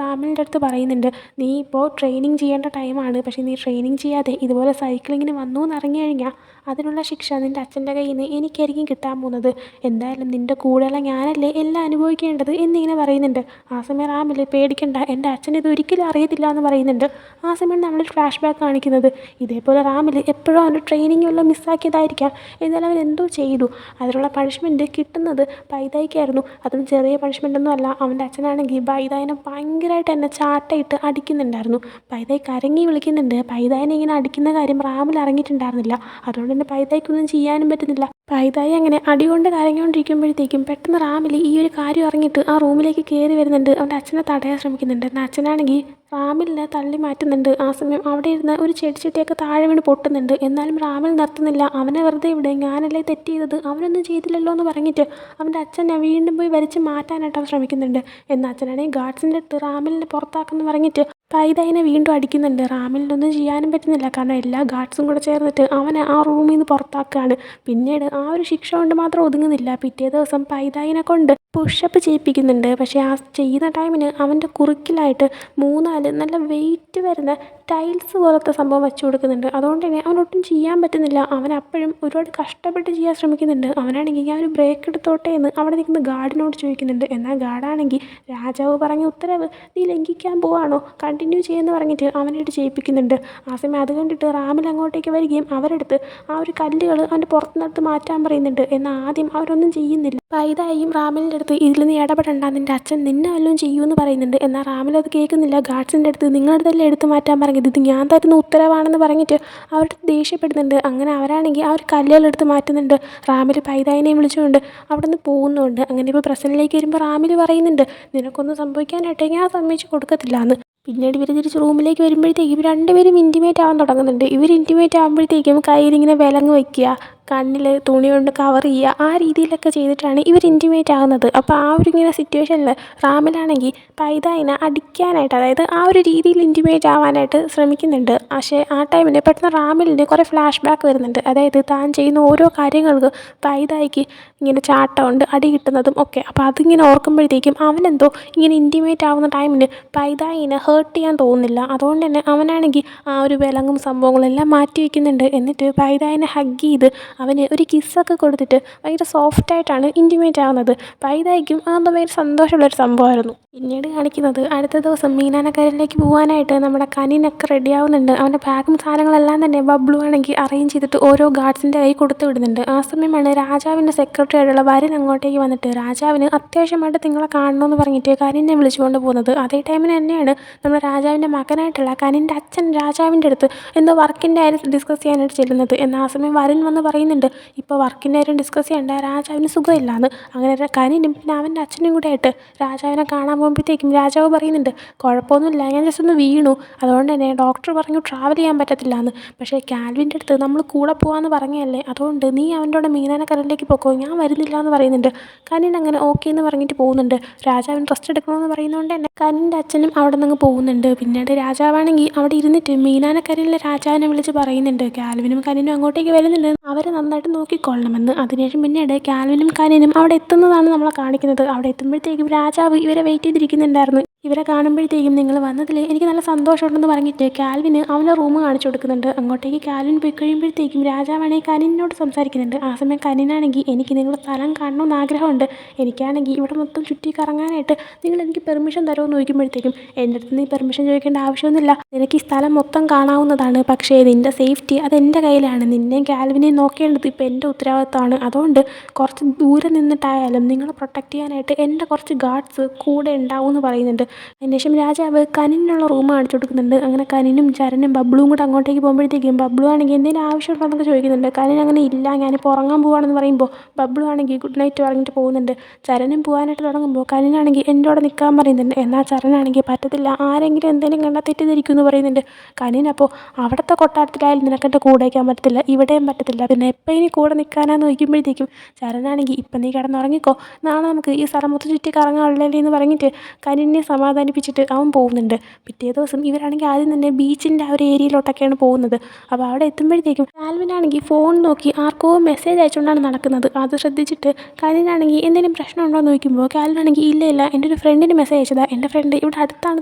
റാമിലിൻ്റെ അടുത്ത് പറയുന്നുണ്ട് നീ ഇപ്പോൾ ട്രെയിനിങ് ചെയ്യേണ്ട ടൈമാണ്, പക്ഷേ നീ ട്രെയിനിങ് ചെയ്യാതെ ഇതുപോലെ സൈക്ലിങ്ങിന് വന്നു എന്നറിഞ്ഞു കഴിഞ്ഞാൽ അതിനുള്ള ശിക്ഷ നിൻ്റെ അച്ഛൻ്റെ കയ്യിൽ നിന്ന് എനിക്കായിരിക്കും കിട്ടാൻ പോകുന്നത്, എന്തായാലും നിൻ്റെ കൂടെയുള്ള ഞാനല്ലേ എല്ലാം അനുഭവിക്കേണ്ടത് എന്നിങ്ങനെ പറയുന്നുണ്ട്. ആ സമയം റാമിൽ പേടിക്കണ്ട, എൻ്റെ അച്ഛൻ ഇത് ഒരിക്കലും അറിയത്തില്ല എന്ന് പറയുന്നുണ്ട്. ആ സമയം നമ്മൾ ഫ്ലാഷ് ബാക്ക് കാണിക്കുന്നത് ഇതേപോലെ റാമിൽ എപ്പോഴും അവൻ്റെ ട്രെയിനിങ് വല്ലതും മിസ്സാക്കിയതായിരിക്കാം, എന്നാലും അവൻ എന്തോ ചെയ്തു, അതിനുള്ള പണിഷ്മെൻറ്റ് കിട്ടുന്നത് പൈതായിക്കായിരുന്നു. അതും ചെറിയ പണിഷ്മെൻറ്റൊന്നും അല്ല. അവൻ്റെ അച്ഛനാണെങ്കിൽ പൈതായിനെ ഭയങ്കരമായിട്ട് എന്നെ ചാട്ടയിട്ട് അടിക്കുന്നുണ്ടായിരുന്നു. പൈതായി കരങ്ങി വിളിക്കുന്നുണ്ട്. പൈതായിനെ ഇങ്ങനെ അടിക്കുന്ന കാര്യം റാമിൽ അറിഞ്ഞിട്ടുണ്ടായിരുന്നില്ല. അതുകൊണ്ട് തന്നെ പൈതായ്ക്കൊന്നും ചെയ്യാനും പറ്റുന്നില്ല. പൈതായി അങ്ങനെ അടികൊണ്ട് കരഞ്ഞുകൊണ്ടിരിക്കുമ്പോഴത്തേക്കും പെട്ടെന്ന് റാമിൽ ഈ ഒരു കാര്യം അറിഞ്ഞിട്ട് ആ റൂമിലേക്ക് കയറി വരുന്നുണ്ട്. അവൻ്റെ അച്ഛനെ തടയാൻ ശ്രമിക്കുന്നുണ്ട്. എന്നാൽ അച്ഛനാണെങ്കിൽ റാമിലിനെ തള്ളി മാറ്റുന്നുണ്ട്. ആ സമയം അവിടെ ഇരുന്ന ഒരു ചെടിച്ചട്ടിയൊക്കെ താഴെ വീണ് പൊട്ടുന്നുണ്ട്. എന്നാലും റാമിൽ നിർത്തുന്നില്ല. അവനെ വെറുതെ ഇവിടെ, ഞാനല്ലേ തെറ്റ് ചെയ്തത്, അവനൊന്നും ചെയ്തില്ലല്ലോ എന്ന് പറഞ്ഞിട്ട് അവൻ്റെ അച്ഛനെ വീണ്ടും പോയി വലിച്ച് മാറ്റാനായിട്ട് അവൻ ശ്രമിക്കുന്നുണ്ട്. എന്നാൽ അച്ഛനാണെങ്കിൽ ഗാർഡ്സിൻ്റെ അടുത്ത് റാമിലിനെ പുറത്താക്കുമെന്ന് പറഞ്ഞിട്ട് പൈതായിനെ വീണ്ടും അടിക്കുന്നുണ്ട്. റാമിലിനൊന്നും ചെയ്യാനും പറ്റുന്നില്ല. കാരണം എല്ലാ ഗാർഡ്സും കൂടെ ചേർന്നിട്ട് അവനെ ആ റൂമിൽ നിന്ന് പുറത്താക്കുകയാണ്. പിന്നീട് ആ ഒരു ശിക്ഷ കൊണ്ട് മാത്രം ഒതുങ്ങുന്നില്ല. പിറ്റേ ദിവസം പൈതായിനെ കൊണ്ട് പുഷപ്പ് ചെയ്യിപ്പിക്കുന്നുണ്ട്. പക്ഷേ ആ ചെയ്യുന്ന ടൈമിന് അവൻ്റെ കുറുക്കിലായിട്ട് 3-4 നല്ല വെയിറ്റ് വരുന്ന ടൈൽസ് പോലത്തെ സംഭവം വെച്ച് കൊടുക്കുന്നുണ്ട്. അതുകൊണ്ട് തന്നെ അവനൊട്ടും ചെയ്യാൻ പറ്റുന്നില്ല. അവൻ അപ്പോഴും ഒരുപാട് കഷ്ടപ്പെട്ട് ചെയ്യാൻ ശ്രമിക്കുന്നുണ്ട്. അവനാണെങ്കിൽ ഞാൻ ഒരു ബ്രേക്ക് എടുത്തോട്ടെ എന്ന് അവിടെ നിൽക്കുന്ന ഗാർഡിനോട് ചോദിക്കുന്നുണ്ട്. എന്നാൽ ഗാർഡാണെങ്കിൽ രാജാവ് പറഞ്ഞ ഉത്തരവ് നീ ലംഘിക്കാൻ പോവാണോ, കണ്ടിന്യൂ ചെയ്യുമെന്ന് പറഞ്ഞിട്ട് അവനായിട്ട് ചെയ്യിപ്പിക്കുന്നുണ്ട്. ആ സമയം അത് കണ്ടിട്ട് റാമിൽ അങ്ങോട്ടേക്ക് വരികയും അവരെടുത്ത് ആ ഒരു കല്ലുകൾ അവൻ്റെ പുറത്തുനിന്നെടുത്ത് മാറ്റാൻ പറയുന്നുണ്ട്. എന്നാൽ ആദ്യം അവരൊന്നും ചെയ്യുന്നില്ല. പൈതായും റാമിലിൻ്റെ അടുത്ത് ഇതിൽ നീ ഇടപെടണ്ട, നിൻ്റെ അച്ഛൻ നിന്നെ വല്ലതും ചെയ്യുമെന്ന് പറയുന്നുണ്ട്. എന്നാൽ റാമിൽ അത് കേൾക്കുന്നില്ല. ഗാർഡ്സിൻ്റെ അടുത്ത് നിങ്ങളുടെ തന്നെ എടുത്ത് മാറ്റാൻ പറഞ്ഞത് ഇത് ഞാൻ തരുന്ന ഉത്തരവാണെന്ന് പറഞ്ഞിട്ട് അവരുടെ ദേഷ്യപ്പെടുന്നുണ്ട്. അങ്ങനെ അവരാണെങ്കിൽ ആ ഒരു കല്ലുകളെടുത്ത് മാറ്റുന്നുണ്ട്. റാമിൽ പൈതായിനെയും വിളിച്ചുകൊണ്ട് അവിടെ നിന്ന് പോകുന്നുണ്ട്. അങ്ങനെ ഇപ്പോൾ പ്രസൻറ്റിലേക്ക് വരുമ്പോൾ റാമിൽ പറയുന്നുണ്ട് നിനക്കൊന്നും സംഭവിക്കാനായിട്ട് ഞാൻ സമ്മതിച്ച് കൊടുക്കത്തില്ല എന്ന്. പിന്നീട് ഇവർ തിരിച്ച് റൂമിലേക്ക് വരുമ്പോഴത്തേക്കും ഇവർ രണ്ടുപേരും ഇൻറ്റിമേറ്റ് ആവാൻ തുടങ്ങുന്നുണ്ട്. ഇവർ ഇൻറ്റിമേറ്റ് ആകുമ്പോഴത്തേക്കും കയ്യിലിങ്ങനെ വിലങ്ങ് വയ്ക്കുക, കണ്ണിൽ തുണി കൊണ്ട് കവർ ചെയ്യുക, ആ രീതിയിലൊക്കെ ചെയ്തിട്ടാണ് ഇവർ ഇൻറ്റിമേറ്റ് ആകുന്നത്. അപ്പോൾ ആ ഒരു ഇങ്ങനെ സിറ്റുവേഷനിൽ റാമിലാണെങ്കിൽ പൈതായിനെ അടിക്കാനായിട്ട്, അതായത് ആ ഒരു രീതിയിൽ ഇൻറ്റിമേറ്റ് ആവാനായിട്ട് ശ്രമിക്കുന്നുണ്ട്. പക്ഷേ ആ ടൈമിൽ പെട്ടെന്ന് റാമിലിന് കുറേ ഫ്ലാഷ് ബാക്ക് വരുന്നുണ്ട്. അതായത് താൻ ചെയ്യുന്ന ഓരോ കാര്യങ്ങൾക്ക് പൈതായിക്ക് ഇങ്ങനെ ചാട്ടമുണ്ട്, അടി കിട്ടുന്നതും ഒക്കെ. അപ്പോൾ അതിങ്ങനെ ഓർക്കുമ്പോഴത്തേക്കും അവനെന്തോ ഇങ്ങനെ ഇൻറ്റിമേറ്റ് ആവുന്ന ടൈമിന് പൈതായിനെ ഹേർട്ട് ചെയ്യാൻ തോന്നുന്നില്ല. അതുകൊണ്ട് തന്നെ അവനാണെങ്കിൽ ആ ഒരു വിലങ്ങും സംഭവങ്ങളെല്ലാം മാറ്റി വയ്ക്കുന്നുണ്ട്. എന്നിട്ട് പൈതായിനെ ഹഗ് ചെയ്ത് അവന് ഒരു കിസ്സൊക്കെ കൊടുത്തിട്ട് ഭയങ്കര സോഫ്റ്റായിട്ടാണ് ഇൻറ്റിമേറ്റ് ആവുന്നത്. പൈതായിക്കും അതൊന്നും ഭയങ്കര സന്തോഷമുള്ളൊരു സംഭവമായിരുന്നു. പിന്നീട് കാണിക്കുന്നത് അടുത്ത ദിവസം മീനാനക്കരയിലേക്ക് പോകാനായിട്ട് നമ്മുടെ കനിനൊക്കെ റെഡി ആവുന്നുണ്ട്. അവൻ്റെ ബാഗും സാധനങ്ങളെല്ലാം തന്നെ ബബ്ലു ആണെങ്കിൽ അറേഞ്ച് ചെയ്തിട്ട് ഓരോ ഗാർഡ്സിൻ്റെ കൈ കൊടുത്തു വിടുന്നുണ്ട്. ആ സമയമാണ് രാജാവിൻ്റെ സെക്രട്ടറി ആയിട്ടുള്ള വരൻ അങ്ങോട്ടേക്ക് വന്നിട്ട് രാജാവിന് അത്യാവശ്യമായിട്ട് നിങ്ങളെ കാണണമെന്ന് പറഞ്ഞിട്ട് കനിനെ വിളിച്ചുകൊണ്ട് പോകുന്നത്. അതേ ടൈമിന് തന്നെയാണ് നമ്മുടെ രാജാവിൻ്റെ മകനായിട്ടുള്ള കനിൻ്റെ അച്ഛൻ രാജാവിൻ്റെ അടുത്ത് എന്തോ വർക്കിൻ്റെ കാര്യം ഡിസ്കസ് ചെയ്യാനായിട്ട് ചെല്ലുന്നത്. എന്നാൽ ആ സമയം വരൻ വന്ന് പറയുന്നുണ്ട് ഇപ്പോൾ വർക്കിൻ്റെ കാര്യം ഡിസ്കസ് ചെയ്യേണ്ട, രാജാവിന് സുഖമില്ലാന്ന്. അങ്ങനെ കനിനും പിന്നെ അവൻ്റെ അച്ഛനും കൂടെ ആയിട്ട് രാജാവിനെ കാണാൻ പോകുമ്പോഴത്തേക്കും രാജാവ് പറയുന്നുണ്ട് കുഴപ്പമൊന്നുമില്ല, ഞാൻ ജസ്റ്റ് ഒന്ന് വീണു, അതുകൊണ്ട് തന്നെ ഡോക്ടർ പറഞ്ഞു ട്രാവൽ ചെയ്യാൻ പറ്റത്തില്ല എന്ന്. പക്ഷേ കാൽവിൻ്റെ അടുത്ത് നമ്മൾ കൂടെ പോകാമെന്ന് പറഞ്ഞതല്ലേ, അതുകൊണ്ട് നീ അവൻ്റെ കൂടെ മീനാനക്കരയിലേക്ക് പോക്കോ, ഞാൻ വരുന്നില്ല എന്ന് പറയുന്നുണ്ട്. കനിൻ അങ്ങനെ ഓക്കെ എന്ന് പറഞ്ഞിട്ട് പോകുന്നുണ്ട്. രാജാവിന് റെസ്റ്റ് എടുക്കണമെന്ന് പറയുന്നതുകൊണ്ട് തന്നെ കനിൻ്റെ അച്ഛനും അവിടെ നിന്ന് പോകുന്നുണ്ട്. പിന്നീട് രാജാവാണെങ്കിൽ അവിടെ ഇരുന്നിട്ട് മീനാനക്കരയിലെ രാജാവിനെ വിളിച്ച് പറയുന്നുണ്ട് കാൽവിനും കനിനും അങ്ങോട്ടേക്ക് വരുന്നുണ്ട്, അവർ നന്നായിട്ട് നോക്കിക്കൊള്ളണമെന്ന്. അതിനുശേഷം പിന്നീട് കാൽവിനും കനിനും അവിടെ എത്തുന്നതാണ് നമ്മളെ കാണിക്കുന്നത്. അവിടെ എത്തുമ്പോഴത്തേക്കും രാജാവ് ഇവരെ വെയിറ്റ് ചെയ്തിരിക്കുന്നുണ്ടായിരുന്നു. ഇവരെ കാണുമ്പോഴത്തേക്കും നിങ്ങൾ വന്നതിൽ എനിക്ക് നല്ല സന്തോഷമുണ്ടെന്ന് പറഞ്ഞിട്ട് കാൽവിന് അവൻ്റെ റൂം കാണിച്ചു കൊടുക്കുന്നുണ്ട്. അങ്ങോട്ടേക്ക് കാൽവിൻ പോയി കഴിയുമ്പോഴത്തേക്കും രാജാവാണെങ്കിൽ കനിനോട് സംസാരിക്കുന്നുണ്ട്. ആ സമയം കനിനാണെങ്കിൽ എനിക്ക് നിങ്ങളുടെ സ്ഥലം കാണണമെന്ന് ആഗ്രഹമുണ്ട്, എനിക്കാണെങ്കിൽ ഇവിടെ മൊത്തം ചുറ്റി കറങ്ങാനായിട്ട് നിങ്ങൾ എനിക്ക് പെർമിഷൻ തരുമെന്ന് ചോദിക്കുമ്പോഴത്തേക്കും എൻ്റെ അടുത്ത് നീ പെർമിഷൻ ചോദിക്കേണ്ട ആവശ്യമൊന്നുമില്ല, നിനക്ക് ഈ സ്ഥലം മൊത്തം കാണാവുന്നതാണ്, പക്ഷേ നിൻ്റെ സേഫ്റ്റി അതെൻ്റെ കയ്യിലാണ്, നിന്നെയും കാൽവിനെയും നോക്കേണ്ടത് ഇപ്പോൾ എൻ്റെ ഉത്തരവാദിത്തമാണ്, അതുകൊണ്ട് കുറച്ച് ദൂരെ നിന്നിട്ടായാലും നിങ്ങളെ പ്രൊട്ടക്റ്റ് ചെയ്യാനായിട്ട് എൻ്റെ കുറച്ച് ഗാർഡ്സ് കൂടെ ഉണ്ടാവും എന്ന് പറയുന്നുണ്ട്. അതിനുശേഷം രാജാവ് കനിനുള്ള റൂം കാണിച്ചു കൊടുക്കുന്നുണ്ട്. അങ്ങനെ കനിനും ചരനും ബബ്ലുവും കൂടെ അങ്ങോട്ടേക്ക് പോകുമ്പോഴത്തേക്കും ബബ്ലു ആണെങ്കിൽ എന്തെങ്കിലും ആവശ്യമുണ്ടോയെന്നൊക്കെ ചോദിക്കുന്നുണ്ട്. കനിൻ അങ്ങനെ ഇല്ല, ഞാനിപ്പോൾ ഉറങ്ങാൻ പോവാണെന്ന് പറയുമ്പോൾ ബബ്ലു ആണെങ്കിൽ ഗുഡ് നൈറ്റ് പറഞ്ഞിട്ട് പോകുന്നുണ്ട്. ചരനും പോകാനായിട്ട് തുടങ്ങുമ്പോൾ കനിനാണെങ്കിൽ എൻ്റെ കൂടെ നിൽക്കാൻ പറയുന്നുണ്ട്. എന്നാൽ ചരനാണെങ്കിൽ പറ്റത്തില്ല, ആരെങ്കിലും എന്തെങ്കിലും കണ്ടാൽ തെറ്റിദ്ധരിക്കും എന്ന് പറയുന്നുണ്ട്. കനിൻ അപ്പോൾ അവിടുത്തെ കൊട്ടാരത്തിലായാലും നിനക്കെൻ്റെ കൂടെ വയ്ക്കാൻ പറ്റത്തില്ല, ഇവിടെയും പറ്റത്തില്ല, പിന്നെ എപ്പോൾ ഇനി കൂടെ നിൽക്കാനാന്ന് ചോദിക്കുമ്പോഴത്തേക്കും ചരനാണെങ്കിൽ ഇപ്പം നീ കിടന്നുറങ്ങിക്കോ, നാളെ നമുക്ക് ഈ സ്ഥലം മൊത്തം ചുറ്റി കറങ്ങാനുള്ളല്ലേ എന്ന് പറഞ്ഞിട്ട് കനിനെ സമാധാനിപ്പിച്ചിട്ട് അവൻ പോകുന്നുണ്ട്. പിറ്റേ ദിവസം ഇവരാണെങ്കിൽ ആദ്യം തന്നെ ബീച്ചിൻ്റെ ആ ഒരു ഏരിയയിലോട്ടൊക്കെയാണ് പോകുന്നത്. അപ്പോൾ അവിടെ എത്തുമ്പോഴത്തേക്കും കാൽവിനാണെങ്കിൽ ഫോൺ നോക്കി ആർക്കോ മെസ്സേജ് അയച്ചുകൊണ്ടാണ് നടക്കുന്നത്. അത് ശ്രദ്ധിച്ചിട്ട് കനിനാണെങ്കിൽ എന്തെങ്കിലും പ്രശ്നമുണ്ടോ എന്ന് ചോദിക്കുമ്പോൾ കാൽവിനാണെങ്കിൽ ഇല്ല എൻ്റെ ഒരു ഫ്രണ്ടിന് മെസ്സേജ് അയച്ചതാണ്, എൻ്റെ ഫ്രണ്ട് ഇവിടെ അടുത്താണ്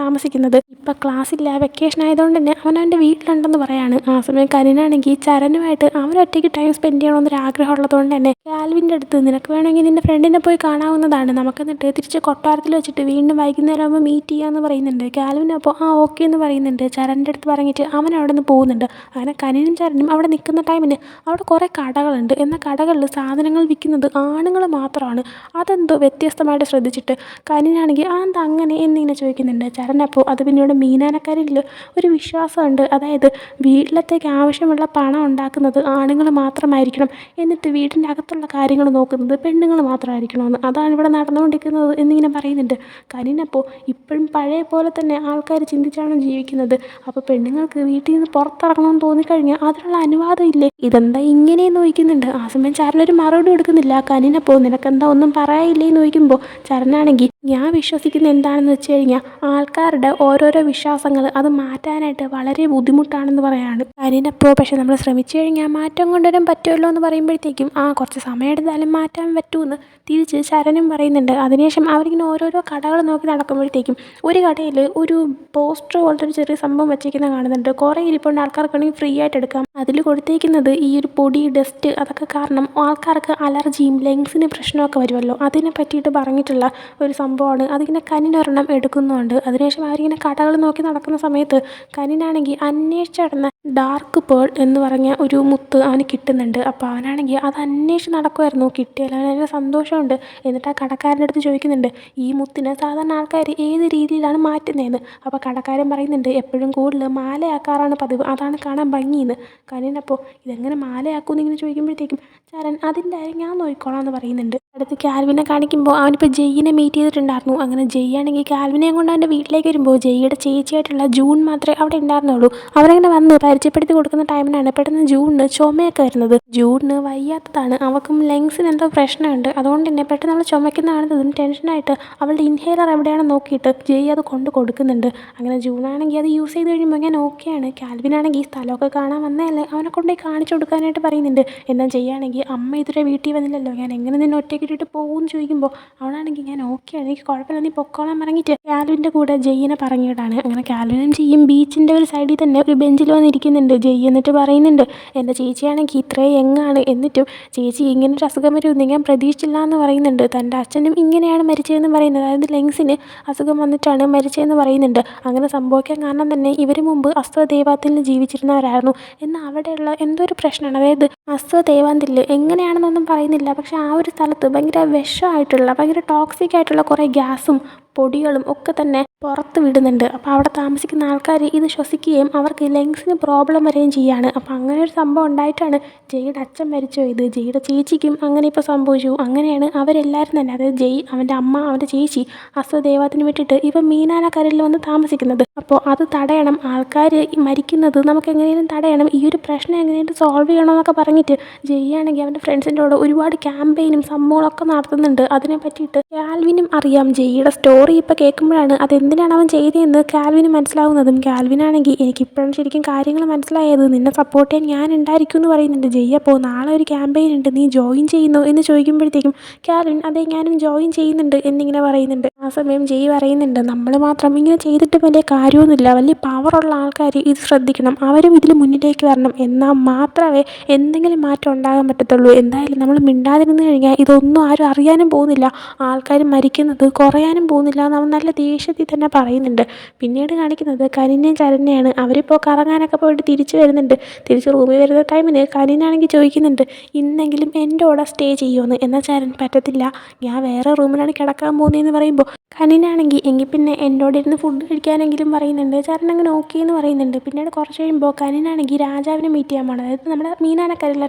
താമസിക്കുന്നത്, ഇപ്പോൾ ക്ലാസ്സില്ല, വെക്കേഷൻ ആയതുകൊണ്ട് തന്നെ അവനവൻ്റെ വീട്ടിലുണ്ടെന്ന് പറയാണ്. ആ സമയം കനിനാണെങ്കിൽ ചരനുമായിട്ട് അവരൊറ്റയ്ക്ക് ടൈം സ്പെൻഡ് ചെയ്യണമെന്നൊരു ആഗ്രഹം ഉള്ളതുകൊണ്ട് തന്നെ കാൽവിൻ്റെ അടുത്ത് നിനക്ക് വേണമെങ്കിൽ നിൻ്റെ ഫ്രണ്ടിനെ പോയി കാണാവുന്നതാണ്, നമുക്ക് എന്നിട്ട് തിരിച്ച് കൊട്ടാരത്തിൽ വെച്ചിട്ട് വീണ്ടും വൈകുന്നേരം ആകുമ്പോൾ മീറ്റ് ചെയ്യാമെന്ന് പറയുന്നുണ്ട്. കാൽവിൻ അപ്പോൾ ആ ഓക്കെ എന്ന് പറയുന്നുണ്ട്. ചരണിൻ്റെ അടുത്ത് പറഞ്ഞിട്ട് അവൻ അവിടെ നിന്ന് പോകുന്നുണ്ട്. അങ്ങനെ കനിനും ചരനും അവിടെ നിൽക്കുന്ന ടൈമിന് അവിടെ കുറേ കടകളുണ്ട്. എന്നാൽ കടകളിൽ സാധനങ്ങൾ വിൽക്കുന്നത് ആണുങ്ങൾ മാത്രമാണ്. അതെന്തോ വ്യത്യസ്തമായിട്ട് ശ്രദ്ധിച്ചിട്ട് കനിനാണെങ്കിൽ എന്താ അങ്ങനെ എന്നിങ്ങനെ ചോദിക്കുന്നുണ്ട്. ചരനപ്പോൾ അത് പിന്നീട് മീനാനക്കരിൽ ഒരു വിശ്വാസമുണ്ട്. അതായത് വീട്ടിലത്തേക്ക് ആവശ്യമുള്ള പണം ഉണ്ടാക്കുന്നത് ആണുങ്ങൾ മാത്രമായിരിക്കണം, എന്നിട്ട് വീടിൻ്റെ അകത്തുള്ള കാര്യങ്ങൾ നോക്കുന്നത് പെണ്ണുങ്ങൾ മാത്രമായിരിക്കണമെന്ന്. അതാണ് ഇവിടെ നടന്നുകൊണ്ടിരിക്കുന്നത് എന്നിങ്ങനെ പറയുന്നുണ്ട്. കനിനപ്പോൾ ഇപ്പോഴും പഴയ പോലെ തന്നെ ആൾക്കാർ ചിന്തിച്ചാണ് ജീവിക്കുന്നത്. അപ്പോൾ പെണ്ണുങ്ങൾക്ക് വീട്ടിൽ നിന്ന് പുറത്തിറങ്ങണമെന്ന് തോന്നിക്കഴിഞ്ഞാൽ അതിനുള്ള അനുവാദം ഇല്ലേ, ഇതെന്താ ഇങ്ങനെയെന്ന് ചോദിക്കുന്നുണ്ട്. ആ സമയം ചരലൊരു മറുപടി കൊടുക്കുന്നില്ല. കനിനപ്പോൾ നിനക്കെന്താ ഒന്നും പറയാനില്ലേ എന്ന് ചോദിക്കുമ്പോൾ ചരനാണെങ്കിൽ ഞാൻ വിശ്വസിക്കുന്നത് എന്താണെന്ന് വെച്ച് കഴിഞ്ഞാൽ ആൾക്കാരുടെ ഓരോരോ വിശ്വാസങ്ങൾ അത് മാറ്റാനായിട്ട് വളരെ ബുദ്ധിമുട്ടാണെന്ന് പറയാണ്. കനിനപ്പോൾ പക്ഷെ നമ്മൾ ശ്രമിച്ചു കഴിഞ്ഞാൽ മാറ്റം കൊണ്ടുവരാൻ പറ്റുമല്ലോ എന്ന് പറയുമ്പോഴത്തേക്കും കുറച്ച് സമയം എടുത്താലും മാറ്റാൻ പറ്റുമെന്ന് തിരിച്ച് ശരനും പറയുന്നുണ്ട്. അതിനുശേഷം അവരിങ്ങനെ ഓരോരോ കടകൾ നോക്കി നടക്കുമ്പോഴത്തേക്കും ഒരു കടയിൽ ഒരു പോസ്റ്റർ പോലത്തെ ഒരു ചെറിയ സംഭവം വെച്ചിരിക്കുന്നത് കാണുന്നുണ്ട്. കുറേ ഇരിപ്പുണ്ട്, ആൾക്കാർക്കാണെങ്കിൽ ഫ്രീ ആയിട്ട് എടുക്കാം. അതിൽ കൊടുത്തേക്കുന്നത് ഈ ഒരു പൊടി, ഡസ്റ്റ് അതൊക്കെ കാരണം ആൾക്കാർക്ക് അലർജിയും ലങ്സിന് പ്രശ്നമൊക്കെ വരുമല്ലോ, അതിനെ പറ്റിയിട്ട് പറഞ്ഞിട്ടുള്ള ഒരു സംഭവമാണ്. അതിങ്ങനെ കനിനൊരെണ്ണം എടുക്കുന്നുണ്ട്. അതിനുശേഷം അവരിങ്ങനെ കടകൾ നോക്കി നടക്കുന്ന സമയത്ത് കനിനാണെങ്കിൽ അന്വേഷിച്ച് നടന്ന ഡാർക്ക് പേൾ എന്ന് പറഞ്ഞ ഒരു മുത്ത് അവന് കിട്ടുന്നുണ്ട്. അപ്പോൾ അവനാണെങ്കിൽ അത് അന്വേഷിച്ച് നടക്കുമായിരുന്നു. കിട്ടിയാൽ അവന് സന്തോഷമുണ്ട്. എന്നിട്ട് ആ കടക്കാരൻ്റെ അടുത്ത് ചോദിക്കുന്നുണ്ട് ഈ മുത്തിനെ സാധാരണ ആൾക്കാർ ഏത് രീതിയിലാണ് മാറ്റുന്നതെന്ന്. അപ്പോൾ കടക്കാരൻ പറയുന്നുണ്ട് എപ്പോഴും കൂടുതൽ മാലയാക്കാറാണ് പതിവ്, അതാണ് കാണാൻ ഭംഗിയെന്ന്. കനിനപ്പോൾ ഇതെങ്ങനെ മാലയാക്കുമെന്ന് ഇങ്ങനെ ചോദിക്കുമ്പോഴത്തേക്കും ചരൻ അതിൻ്റെ കാര്യം ഞാൻ നോക്കിക്കോളാം എന്ന് പറയുന്നുണ്ട്. അടുത്ത് കാൽവിനെ കാണിക്കുമ്പോൾ അവനിപ്പോൾ ജെയ്യിനെ മീറ്റ് ചെയ്തിട്ടുണ്ടായിരുന്നു. അങ്ങനെ ജെയ് ആണെങ്കിൽ കാൽവിനെയും കൊണ്ട് അവൻ്റെ വീട്ടിലേക്ക് വരുമ്പോൾ ജെയ്യുടെ ചേച്ചിയായിട്ടുള്ള ജൂൺ മാത്രമേ അവിടെ ഉണ്ടായിരുന്നുള്ളൂ. അവരങ്ങനെ വന്ന് പരിചയപ്പെടുത്തി കൊടുക്കുന്ന ടൈമിനാണ് പെട്ടെന്ന് ജൂണിന് ചുമയൊക്കെ വരുന്നത്. ജൂണിന് വയ്യാത്തതാണ്, അവൾക്കും ലങ്സിന് എന്തോ പ്രശ്നമുണ്ട്. അതുകൊണ്ട് തന്നെ പെട്ടെന്ന് അവൾ ചുമക്കുന്ന കാണുന്നതും ടെൻഷനായിട്ട് അവളുടെ ഇൻഹേലർ എവിടെയാണെന്ന് നോക്കിയിട്ട് ജെയ് അത് കൊണ്ട് കൊടുക്കുന്നുണ്ട്. അങ്ങനെ ജൂണാണെങ്കിൽ അത് യൂസ് ചെയ്ത് കഴിയുമ്പോൾ ഞാൻ ഓക്കെയാണ്. കാൽവിനാണെങ്കിൽ ഈ സ്ഥലമൊക്കെ കാണാൻ വന്നതല്ലേ, അവനെ കൊണ്ടുപോയി കാണിച്ചു കൊടുക്കാനായിട്ട് പറയുന്നുണ്ട്. എന്നാൽ ചെയ്യുകയാണെങ്കിൽ അമ്മ ഇതുവരെ വീട്ടിൽ വന്നില്ലല്ലോ, ഞാൻ എങ്ങനെ നിന്നെ ഒറ്റയ്ക്ക് ഇട്ടിട്ട് പോകുമെന്ന് ചോദിക്കുമ്പോൾ അവളാണെങ്കിൽ ഞാൻ ഓക്കെയാണ്, എനിക്ക് കുഴപ്പമില്ല, നീ പൊക്കോളാൻ പറഞ്ഞിട്ട് കാൽവിൻ്റെ കൂടെ ജെയ്യിനെ പറഞ്ഞിട്ടാണ്. അങ്ങനെ കാൽവിനും ചെയ്യും ബീച്ചിൻ്റെ ഒരു സൈഡിൽ തന്നെ ഒരു ബെഞ്ചിൽ വന്നിരിക്കുന്നുണ്ട്. ജെയ് എന്നിട്ട് പറയുന്നുണ്ട് എൻ്റെ ചേച്ചിയാണെങ്കിൽ ഇത്രയും യങ്ങാണ്, എന്നിട്ടും ചേച്ചി ഇങ്ങനൊരു അസുഖം വരുമെന്ന് ഞാൻ പ്രതീക്ഷിച്ചില്ല എന്ന് പറയുന്നുണ്ട്. തൻ്റെ അച്ഛനും ഇങ്ങനെയാണ് മരിച്ചതെന്ന് പറയുന്നത്, അതായത് ലങ്സിന് അസുഖം വന്നിട്ടാണ് മരിച്ചതെന്ന് പറയുന്നുണ്ട്. അങ്ങനെ സംഭവിക്കാൻ കാരണം തന്നെ ഇവർ മുമ്പ് അശ്വദേവാത്തിൽ ജീവിച്ചിരുന്നവരായിരുന്നു. എന്നാൽ അവിടെയുള്ള എന്തോ ഒരു പ്രശ്നമാണ്, അതായത് അശ്വദേവാന്തിൽ എങ്ങനെയാണെന്നൊന്നും പറയുന്നില്ല, പക്ഷേ ആ ഒരു സ്ഥലത്ത് ഭയങ്കര വിഷമായിട്ടുള്ള ഭയങ്കര ടോക്സിക് ആയിട്ടുള്ള കുറേ ഗ്യാസും പൊടികളും ഒക്കെ തന്നെ പുറത്ത് വിടുന്നുണ്ട്. അപ്പോൾ അവിടെ താമസിക്കുന്ന ആൾക്കാർ ഇത് ശ്വസിക്കുകയും അവർക്ക് ലങ്സിന് പ്രോബ്ലം വരികയും ചെയ്യുകയാണ്. അപ്പോൾ അങ്ങനെ ഒരു സംഭവം ഉണ്ടായിട്ടാണ് ജെയ്യുടെ അച്ഛൻ മരിച്ചു പോയത്. ജെയ്യുടെ ചേച്ചിക്കും അങ്ങനെ ഇപ്പോൾ സംഭവിച്ചു. അങ്ങനെയാണ് അവരെല്ലാവരും തന്നെ, അതായത് ജെയ്, അവൻ്റെ അമ്മ, അവൻ്റെ ചേച്ചി അശ്വദേവത്തിന് വിട്ടിട്ട് ഇപ്പം മീനാനക്കരയിൽ വന്ന് താമസിക്കുന്നത്. അപ്പോൾ അത് തടയണം, ആൾക്കാർ മരിക്കുന്നത് നമുക്ക് എങ്ങനെയും തടയണം, ഈ ഒരു പ്രശ്നം എങ്ങനെയും സോൾവ് ചെയ്യണമെന്നൊക്കെ പറഞ്ഞിട്ട് ജെയ് ആണെങ്കിൽ അവൻ്റെ ഫ്രണ്ട്സിൻ്റെ കൂടെ ഒരുപാട് ക്യാമ്പയിനും സംഭവങ്ങളൊക്കെ നടത്തുന്നുണ്ട്. അതിനെ പറ്റിയിട്ട് കാൽവിനും അറിയാം. ജെയ്യുടെ സ്റ്റോറി ഇപ്പോൾ കേൾക്കുമ്പോഴാണ് അതെന്തിനാണ് അവൻ ചെയ്തതെന്ന് കാൽവിന് മനസ്സിലാവുന്നതും. കാൽവിനാണെങ്കിൽ എനിക്കിപ്പോഴാണ് ശരിക്കും കാര്യങ്ങൾ മനസ്സിലായത്, നിന്നെ സപ്പോർട്ട് ചെയ്യാൻ ഞാൻ ഉണ്ടായിരിക്കും എന്ന് പറയുന്നുണ്ട്. ജെയ് അപ്പോൾ നാളെ ഒരു ക്യാമ്പയിൻ ഉണ്ട്, നീ ജോയിൻ ചെയ്യുന്നു എന്ന് ചോദിക്കുമ്പോഴത്തേക്കും കാൽവിൻ അതെ ഞാനും ജോയിൻ ചെയ്യുന്നുണ്ട് എന്നിങ്ങനെ പറയുന്നുണ്ട്. ആ സമയം ജെയ് പറയുന്നുണ്ട് നമ്മൾ മാത്രം ഇങ്ങനെ ചെയ്തിട്ട് വലിയ കാര്യമൊന്നുമില്ല, വലിയ പവറുള്ള ആൾക്കാർ ഇത് ശ്രദ്ധിക്കണം, അവരും ഇതിൽ മുന്നിലേക്ക് വരണം, എന്നാൽ മാത്രമേ എന്തെങ്കിലും മാറ്റം ഉണ്ടാകാൻ പറ്റത്തുള്ളൂ. എന്തായാലും നമ്മൾ മിണ്ടാതിരുന്ന് കഴിഞ്ഞാൽ ഇതൊന്നും ആരും അറിയാനും പോകുന്നില്ല, ആൾക്കാർ മരിക്കുന്നത് കുറയാനും പോകുന്നില്ല എന്ന് അവൻ നല്ല ദേഷ്യത്തിൽ തന്നെ പറയുന്നുണ്ട്. പിന്നീട് കാണിക്കുന്നത് കനിനെയും ചരനെയാണ്. അവരിപ്പോൾ കറങ്ങാനൊക്കെ പോയിട്ട് തിരിച്ച് വരുന്നുണ്ട്. തിരിച്ച് റൂമിൽ വരുന്ന ടൈമിന് കനിനാണെങ്കിൽ ചോദിക്കുന്നുണ്ട് ഇന്നെങ്കിലും എൻ്റെ കൂടെ സ്റ്റേ ചെയ്യുമെന്ന്. എന്നാൽ ചരൻ പറ്റത്തില്ല, ഞാൻ വേറെ റൂമിലാണ് കിടക്കാൻ പോകുന്നതെന്ന് പറയുമ്പോൾ കനിനാണെങ്കിൽ എങ്കിൽ പിന്നെ എന്നോട് ഇരുന്ന് ഫുഡ് കഴിക്കാനെങ്കിലും പറയുന്നുണ്ട്. ചരൻ അങ്ങനെ ഓക്കെ എന്ന് പറയുന്നുണ്ട്. പിന്നീട് കുറച്ച് കഴിയുമ്പോൾ കനിനാണെങ്കിൽ രാജാവിനെ മീറ്റ് ചെയ്യാൻ പോകണം, അതായത് നമ്മുടെ മീനാനക്കരയിലുള്ള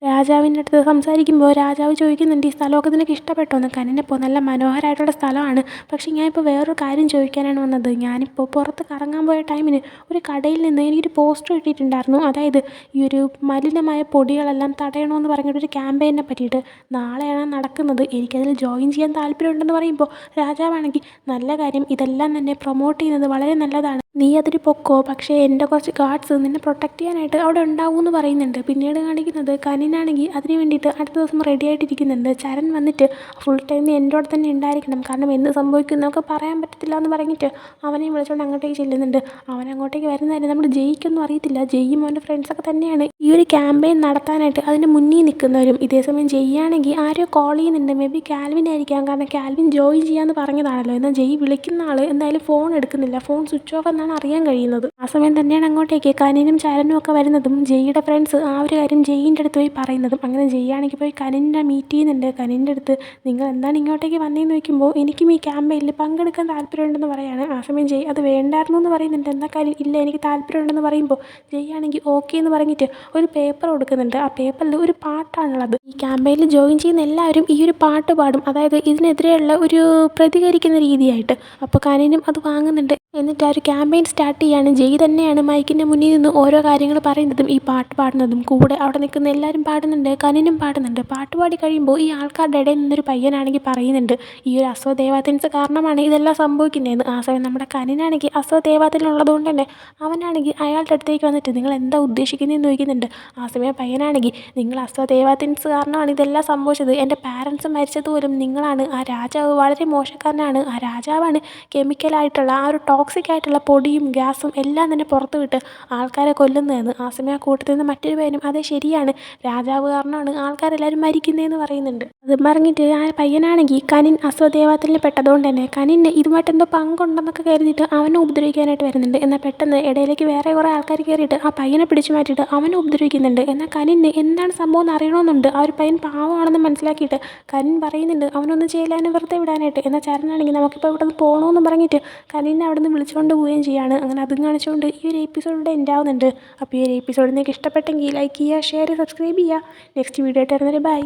രാജാവിൻ്റെ അടുത്ത് സംസാരിക്കുമ്പോൾ രാജാവ് ചോദിക്കുന്നുണ്ട് ഈ സ്ഥലമൊക്കെ നിനക്ക് ഇഷ്ടപ്പെട്ടോ എന്ന്. കനിനിപ്പോൾ നല്ല മനോഹരമായിട്ടുള്ള സ്ഥലമാണ്, പക്ഷേ ഞാനിപ്പോൾ വേറൊരു കാര്യം ചോദിക്കാനാണ് വന്നത്. ഞാനിപ്പോൾ പുറത്ത് കറങ്ങാൻ പോയ ടൈമിന് ഒരു കടയിൽ നിന്ന് എനിക്കൊരു പോസ്റ്റർ കിട്ടിയിട്ടുണ്ടായിരുന്നു, അതായത് ഈ ഒരു മലിനമായ പൊടികളെല്ലാം തടയണമെന്ന് പറഞ്ഞിട്ടൊരു ക്യാമ്പയിനെ പറ്റിയിട്ട്. നാളെയാണ് നടക്കുന്നത്, എനിക്കതിൽ ജോയിൻ ചെയ്യാൻ താല്പര്യമുണ്ടെന്ന് പറയുമ്പോൾ രാജാവാണെങ്കിൽ നല്ല കാര്യം, ഇതെല്ലാം തന്നെ പ്രൊമോട്ട് ചെയ്യുന്നത് വളരെ നല്ലതാണ്, നീ അതിന് പൊക്കോ, പക്ഷേ എൻ്റെ കുറച്ച് ഗാർഡ്സ് നിന്നെ പ്രൊട്ടക്റ്റ് ചെയ്യാനായിട്ട് അവിടെ ഉണ്ടാവും എന്ന് പറയുന്നുണ്ട്. പിന്നീട് കാണിക്കുന്നത് കനിനാണെങ്കിൽ അതിന് വേണ്ടിയിട്ട് അടുത്ത ദിവസം റെഡി ആയിട്ടിരിക്കുന്നുണ്ട്. ചരൺ വന്നിട്ട് ഫുൾ ടൈം നീ എൻ്റെ കൂടെ തന്നെ ഉണ്ടായിരിക്കണം, കാരണം എന്ത് സംഭവിക്കും നമുക്ക് പറയാൻ പറ്റത്തില്ല എന്ന് പറഞ്ഞിട്ട് അവനെ വിളിച്ചുകൊണ്ട് അങ്ങോട്ടേക്ക് ചെല്ലുന്നുണ്ട്. അവൻ അങ്ങോട്ടേക്ക് വരുന്നതായിരുന്നു നമ്മുടെ ജയിക്കൊന്നും അറിയത്തില്ല. ജയ്യും അവൻ്റെ ഫ്രണ്ട്സൊക്കെ തന്നെയാണ് ഈ ഒരു ക്യാമ്പയിൻ നടത്താനായിട്ട് അതിന് മുന്നിൽ നിൽക്കുന്നവരും. ഇതേസമയം ജയ്യാണെങ്കിൽ ആരോ കോൾ ചെയ്യുന്നുണ്ട്. മേ ബി കാൽവിൻ ആയിരിക്കാം, കാരണം കാൽവിൻ ജോയിൻ ചെയ്യാമെന്ന് പറഞ്ഞതാണല്ലോ. എന്നാൽ ജയ് വിളിക്കുന്ന ആൾ എന്തായാലും ഫോൺ എടുക്കുന്നില്ല, ഫോൺ സ്വിച്ച് ഓഫ് എന്നാണ് അറിയാൻ കഴിയുന്നത്. ആ സമയം തന്നെയാണ് അങ്ങോട്ടേക്ക് കനിനും ചരനും ഒക്കെ വരുന്നതും ജയ്യുടെ ഫ്രണ്ട്സ് ആ ഒരു കാര്യം ജയ്യിൻ്റെ അടുത്ത് പോയി പറയുന്നതും. അങ്ങനെ ജയ്യാണെങ്കിൽ പോയി കനിനെ മീറ്റ് ചെയ്യുന്നുണ്ട്. കനിൻ്റെ അടുത്ത് നിങ്ങൾ എന്താണ് ഇങ്ങോട്ടേക്ക് വന്നതെന്ന് ചോദിക്കുമ്പോൾ എനിക്കും ഈ ക്യാമ്പയിനിൽ പങ്കെടുക്കാൻ താല്പര്യമുണ്ടെന്ന് പറയാണ്. ആ സമയം ജയ് അത് വേണ്ടായിരുന്നു എന്ന് പറയുന്നുണ്ട്. എന്നാൽ കാര്യം ഇല്ല എനിക്ക് താല്പര്യമുണ്ടെന്ന് പറയുമ്പോൾ ജയ്യാണെങ്കിൽ ഓക്കെ എന്ന് പറഞ്ഞിട്ട് ഒരു പേപ്പർ കൊടുക്കുന്നുണ്ട്. ആ പേപ്പറിൽ ഒരു പാട്ടാണുള്ളത്. ഈ ക്യാമ്പയിനിൽ ജോയിൻ ചെയ്യുന്ന എല്ലാവരും ഈ ഒരു പാട്ട് പാടും, അതായത് ഇതിനെതിരെയുള്ള ഒരു പ്രതികരിക്കുന്ന രീതിയായിട്ട്. അപ്പോൾ കനിനും അത് വാങ്ങുന്നുണ്ട്. എന്നിട്ട് ആ ഒരു ക്യാമ്പയിൻ സ്റ്റാർട്ട് ചെയ്യാണ്. ജയ് തന്നെയാണ് മൈക്കിൻ്റെ മുന്നിൽ നിന്ന് ഓരോ കാര്യങ്ങൾ പറയുന്നതും ഈ പാട്ട് പാടുന്നതും. കൂടെ അവിടെ നിൽക്കുന്ന എല്ലാവരും പാടുന്നുണ്ട്, കനിനും പാടുന്നുണ്ട്. പാട്ട് പാടി കഴിയുമ്പോൾ ഈ ആൾക്കാരുടെ ഇടയിൽ നിന്നൊരു പയ്യനാണെങ്കിൽ പറയുന്നുണ്ട് ഈ ഒരു അസ്വദേവാദിൻസ് കാരണമാണ് ഇതെല്ലാം സംഭവിക്കുന്നതെന്ന്. ആ സമയം നമ്മുടെ കനിനാണെങ്കിൽ അസ്വദേവാദിനുള്ളത് കൊണ്ട് തന്നെ അവനാണെങ്കിൽ അയാളുടെ അടുത്തേക്ക് വന്നിട്ട് നിങ്ങൾ എന്താ ഉദ്ദേശിക്കുന്നതെന്ന് ചോദിക്കുന്നുണ്ട്. ആ സമയം പയ്യനാണെങ്കിൽ നിങ്ങൾ അസ്വദേവാദിൻസ് കാരണമാണ് ഇതെല്ലാം സംഭവിച്ചത്, എൻ്റെ പാരൻസ് മരിച്ചതുപോലും നിങ്ങളാണ്, ആ രാജാവ് വളരെ മോശക്കാരനാണ്, ആ രാജാവാണ് കെമിക്കലായിട്ടുള്ള ആ ഒരു ടോക്സിക് ആയിട്ടുള്ള പൊടിയും ഗ്യാസും എല്ലാം തന്നെ പുറത്ത് വിട്ട് ആൾക്കാരെ കൊല്ലുന്നതെന്ന്. ആ സമയം ആ കൂട്ടത്തിൽ നിന്ന് മറ്റൊരു പേരും അതെ ശരിയാണ്, രാജാവ് കാരണമാണ് ആൾക്കാരെല്ലാവരും മരിക്കുന്നതെന്ന് പറയുന്നുണ്ട്. അത് പറഞ്ഞിട്ട് ആ പയ്യനാണെങ്കിൽ കനിൻ അസ്വദേവാത്തിൽ പെട്ടതുകൊണ്ട് തന്നെ കനിന് ഇതുമായിട്ട് എന്തോ പങ്കുണ്ടെന്നൊക്കെ കരുതിയിട്ട് അവനെ ഉപദ്രവിക്കാനായിട്ട് വരുന്നുണ്ട്. എന്നാൽ പെട്ടെന്ന് ഇടയിലേക്ക് വേറെ കുറേ ആൾക്കാർ കയറിയിട്ട് ആ പയ്യനെ പിടിച്ചു മാറ്റിയിട്ട് അവനെ ഉപദ്രവിക്കുന്നുണ്ട്. എന്നാൽ കനിന് എന്താണ് സംഭവം എന്ന് അറിയണമെന്നുണ്ട്. ആ ഒരു പയ്യൻ പാവമാണെന്ന് മനസ്സിലാക്കിയിട്ട് കനിൻ പറയുന്നുണ്ട് അവനൊന്നും ചെയ്യലാനും വെറുതെ വിടാനായിട്ട്. എന്നാൽ ചരനാണെങ്കിൽ നമുക്കിപ്പോൾ ഇവിടെ നിന്ന് പോകണമെന്ന് പറഞ്ഞിട്ട് കനിനെ അവിടെ നിന്ന് വിളിച്ചുകൊണ്ട് പോവുകയും ചെയ്യാണ്. അങ്ങനെ അതും കാണിച്ചുകൊണ്ട് ഈ ഒരു എപ്പിസോഡിലൂടെ എൻഡ് ആവുന്നുണ്ട്. അപ്പോൾ ഈ ഒരു എപ്പിസോഡ് നിങ്ങൾക്ക് ഇഷ്ടപ്പെട്ടെങ്കിൽ ലൈക്ക് ചെയ്യുക, ഷെയർ ചെയ്യുക, സബ്സ്ക്രൈബ് ചെയ്യുക. നെക്സ്റ്റ് വീഡിയോ ആയിട്ട് വരുന്നത് ബൈ.